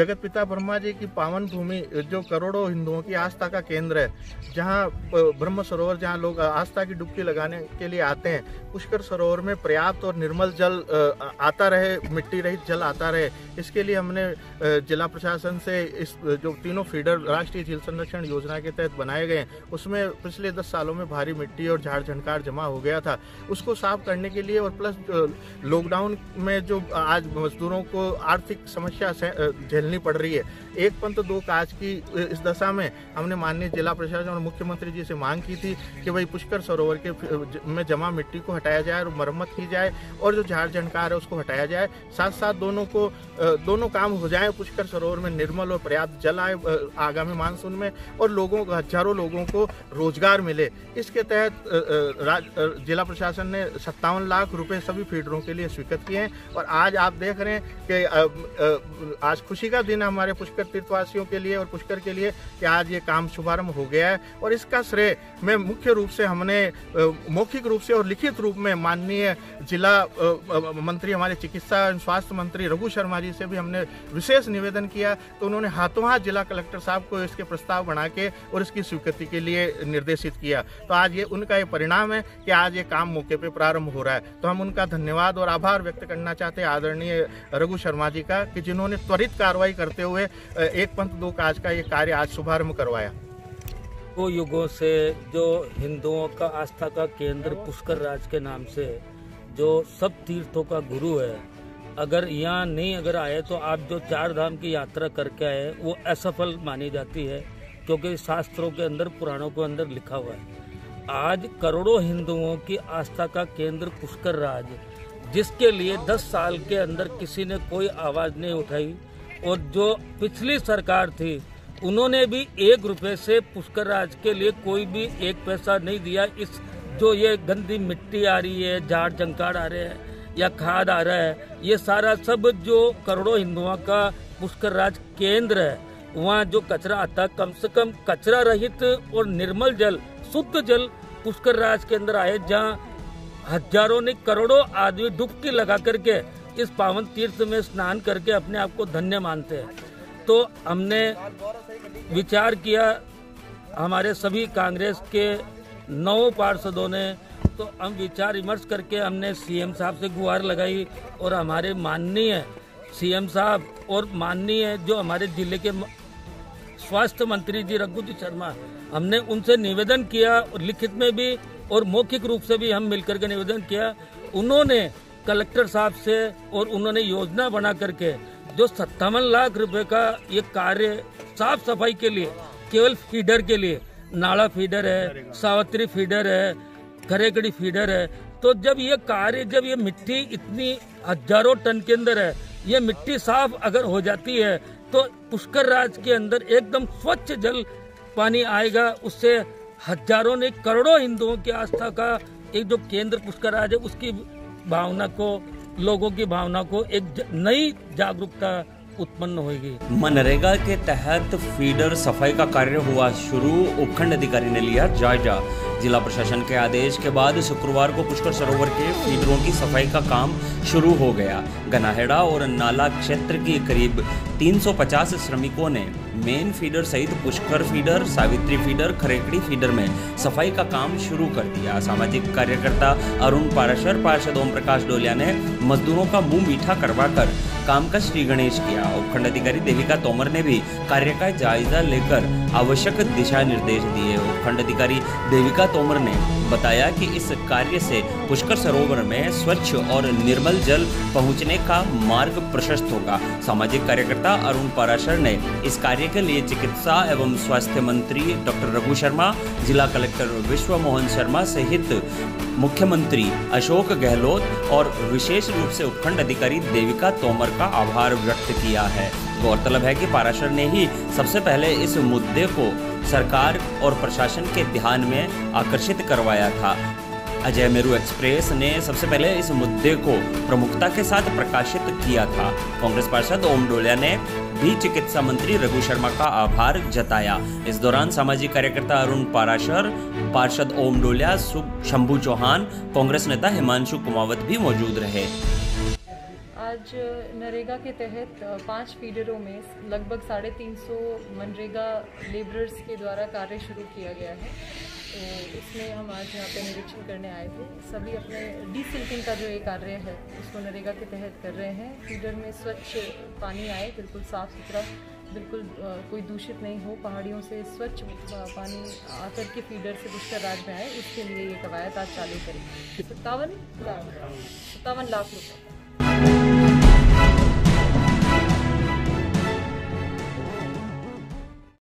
जगत पिता ब्रह्मा जी की पावन भूमि, जो करोड़ों हिंदुओं की आस्था का केंद्र है, जहाँ ब्रह्म सरोवर, जहाँ लोग आस्था की डुबकी लगाने के लिए आते हैं, पुष्कर सरोवर में पर्याप्त और निर्मल जल आता रहे, मिट्टी रहित जल आता रहे, इसके लिए हमने जिला प्रशासन से इस जो तीनों फीडर राष्ट्रीय झील संरक्षण योजना के तहत बनाए गए, उसमें पिछले 10 सालों में भारी मिट्टी और झाड़ झंकार जमा हो गया था, उसको साफ करने के लिए और प्लस लॉकडाउन में जो आज मजदूरों को आर्थिक समस्या झेलनी पड़ रही है, एक पंथ दो काज की इस दशा में हमने माननीय जिला प्रशासन और मुख्यमंत्री जी से मांग की थी कि भाई पुष्कर सरोवर के में जमा मिट्टी को हटाया जाए और मरम्मत की जाए और जो झाड़ झंकार है उसको हटाया जाए, साथ साथ दोनों काम हो जाए, पुष्कर सरोवर में निर्मल और पर्याप्त जल आए आगामी मानसून में और हजारों लोगों को रोजगार मिले। इसके तहत जिला प्रशासन ने 57 लाख रुपए सभी फीडरों के लिए स्वीकृत किए हैं और आज आप देख रहे हैं कि आज खुशी का दिन है हमारे पुष्कर तीर्थवासियों के लिए और पुष्कर के लिए कि आज ये काम शुभारंभ हो गया है। और इसका श्रेय मैं मुख्य रूप से हमने मौखिक रूप से और लिखित रूप में माननीय जिला मंत्री, हमारे चिकित्सा एवं स्वास्थ्य मंत्री रघु शर्मा जी से भी हमने विशेष निवेदन किया, तो उन्होंने हाथों हाथ जिला कलेक्टर साहब को इसके प्रस्ताव बना के और इसकी स्वीकृति के लिए निर्देशित किया। तो आज ये उनका ये परिणाम है कि आज ये काम मौके पे प्रारंभ हो रहा है। तो हम उनका धन्यवाद और आभार व्यक्त करना चाहते हैं आदरणीय रघु शर्मा जी का, कि जिन्होंने त्वरित कार्रवाई करते हुए एक पंथ दो काज का ये कार्य आज शुभारंभ करवाया। को युगों से जो हिंदुओं का आस्था का केंद्र पुष्कर राज के नाम से जो सब तीर्थों का गुरु है, अगर यहाँ नहीं अगर आए तो आप जो 4 धाम की यात्रा करके आए वो असफल मानी जाती है, क्योंकि शास्त्रों के अंदर, पुराणों के अंदर लिखा हुआ है। आज करोड़ों हिंदुओं की आस्था का केंद्र पुष्कर राज, जिसके लिए 10 साल के अंदर किसी ने कोई आवाज नहीं उठाई और जो पिछली सरकार थी उन्होंने भी 1 रुपए से पुष्कर राज के लिए कोई भी 1 पैसा नहीं दिया। इस जो ये गंदी मिट्टी आ रही है, झाड़ झंकार आ रहे हैं या खाद आ रहा है, ये सारा सब जो करोड़ों हिंदुओं का पुष्कर राज केंद्र है, वहाँ जो कचरा आता है, कम से कम कचरा रहित और निर्मल जल, शुद्ध जल पुष्कर राज के अंदर आए, जहाँ हजारों ने करोड़ों आदमी डुबकी लगा करके इस पावन तीर्थ में स्नान करके अपने आप को धन्य मानते हैं। तो हमने विचार किया, हमारे सभी कांग्रेस के 9 पार्षदों ने, तो हम विचार विमर्श करके हमने सीएम साहब से गुहार लगाई और हमारे माननीय सीएम साहब और माननीय जो हमारे जिले के स्वास्थ्य मंत्री जी रघु जी शर्मा, हमने उनसे निवेदन किया और लिखित में भी और मौखिक रूप से भी हम मिलकर के निवेदन किया। उन्होंने कलेक्टर साहब से और उन्होंने योजना बना करके जो 57 लाख रुपए का ये कार्य साफ सफाई के लिए, केवल फीडर के लिए, नाला फीडर है, सावित्री फीडर है, खरेकड़ी फीडर है, तो जब ये कार्य, जब ये मिट्टी इतनी हजारों टन के अंदर है, ये मिट्टी साफ अगर हो जाती है तो पुष्कर राज के अंदर एकदम स्वच्छ जल पानी आएगा। उससे हजारों ने, करोड़ों हिंदुओं की आस्था का एक जो केंद्र पुष्कर राज है, उसकी भावना को, लोगों की भावना को एक नई जागरूकता उत्पन्न होगी। मनरेगा के तहत फीडर सफाई का कार्य हुआ शुरू, उपखंड अधिकारी ने लिया जायजा। जिला प्रशासन के आदेश के बाद शुक्रवार को पुष्कर सरोवर के फीडरों की सफाई का काम शुरू हो गया। गनाहेड़ा और नाला क्षेत्र की करीब 350 श्रमिकों ने मेन फीडर सहित Pushkar feeder, Savitri feeder, Kharekadi feeder में सफाई का काम शुरू कर दिया। सामाजिक कार्यकर्ता अरुण पाराशर, पार्षद ओम प्रकाश डोलिया ने मजदूरों का मुंह मीठा करवाकर काम का श्री गणेश किया। उपखंड अधिकारी देविका तोमर ने भी कार्य का जायजा लेकर आवश्यक दिशा निर्देश दिए। उपखंड अधिकारी देविका तोमर ने बताया कि इस कार्य से पुष्कर सरोवर में स्वच्छ और निर्मल जल पहुंचने का मार्ग प्रशस्त होगा। सामाजिक कार्यकर्ता अरुण पाराशर ने इस कार्य के लिए चिकित्सा एवं स्वास्थ्य मंत्री डॉक्टर रघु शर्मा, जिला कलेक्टर विश्व मोहन शर्मा सहित मुख्यमंत्री अशोक गहलोत और विशेष रूप से उपखंड अधिकारी देविका तोमर का आभार व्यक्त किया है। गौरतलब है कि पाराशर ने ही सबसे पहले इस मुद्दे को सरकार और प्रशासन के ध्यान में आकर्षित करवाया था। अजय मेरू एक्सप्रेस ने सबसे पहले इस मुद्दे को प्रमुखता के साथ प्रकाशित किया था। कांग्रेस पार्षद ओम डोलिया ने भी चिकित्सा मंत्री रघु शर्मा का आभार जताया। इस दौरान सामाजिक कार्यकर्ता अरुण पाराशर, पार्षद ओम डोलिया, शंभू चौहान, कांग्रेस नेता हिमांशु कुमावत भी मौजूद रहे। आज नरेगा के तहत 5 फीडरों में लगभग 350 मनरेगा लेबरर्स के द्वारा कार्य शुरू किया गया है। तो इसमें हम आज यहाँ पे निरीक्षण करने आए थे। सभी अपने डीसिल्टिंग का जो ये कार्य है उसको नरेगा के तहत कर रहे हैं। फीडर में स्वच्छ पानी आए, बिल्कुल साफ़ सुथरा, बिल्कुल कोई दूषित नहीं हो, पहाड़ियों से स्वच्छ पानी आकर के फीडर से पुष्कर राज में आए, इसके लिए ये कवायद आज चालू करेंगे। 57 लाख रुपये।